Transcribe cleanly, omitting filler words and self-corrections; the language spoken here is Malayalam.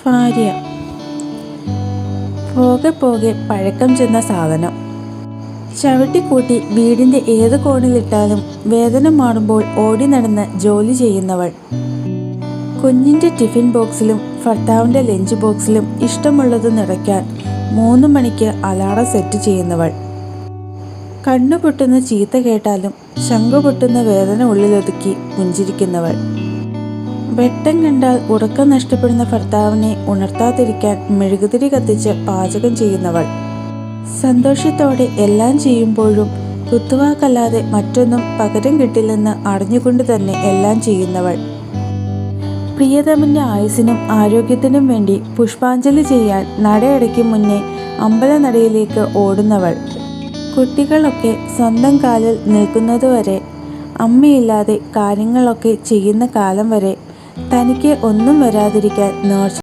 ഭാര്യ. പോകെ പോകെ പഴക്കം ചെന്ന സാധനം. ചവിട്ടിക്കൂട്ടി വീടിൻ്റെ ഏത് കോണിലിട്ടാലും വേദന മാറുമ്പോൾ ഓടി നടന്ന് ജോലി ചെയ്യുന്നവൾ. കുഞ്ഞിൻ്റെ ടിഫിൻ ബോക്സിലും ഭർത്താവിൻ്റെ ലഞ്ച് ബോക്സിലും ഇഷ്ടമുള്ളത് നിറയ്ക്കാൻ 3 മണിക്ക് അലാറം സെറ്റ് ചെയ്യുന്നവൾ. കണ്ണു പൊട്ടുന്ന ചീത്ത കേട്ടാലും ശംഖു പൊട്ടുന്ന വേദന ഉള്ളിലൊതുക്കി പുഞ്ചിരിക്കുന്നവൾ. വെട്ടം കണ്ടാൽ ഉറക്കം നഷ്ടപ്പെടുന്ന ഭർത്താവിനെ ഉണർത്താതിരിക്കാൻ മെഴുകുതിരി കത്തിച്ച് പാചകം ചെയ്യുന്നവൾ. സന്തോഷത്തോടെ എല്ലാം ചെയ്യുമ്പോഴും കുത്തുവാക്കല്ലാതെ മറ്റൊന്നും പകരം കിട്ടില്ലെന്ന് അറിഞ്ഞുകൊണ്ട് തന്നെ എല്ലാം ചെയ്യുന്നവൾ. പ്രിയതമൻ്റെ ആയുസ്സിനും ആരോഗ്യത്തിനും വേണ്ടി പുഷ്പാഞ്ജലി ചെയ്യാൻ നടയടയ്ക്കും മുന്നേ അമ്പലനടയിലേക്ക് ഓടുന്നവൾ. കുട്ടികളൊക്കെ സ്വന്തം കാലിൽ നിൽക്കുന്നതുവരെ, അമ്മയില്ലാതെ കാര്യങ്ങളൊക്കെ ചെയ്യുന്ന കാലം വരെ തനിക്ക് ഒന്നും വരാതിരിക്കാൻ നേർച്ച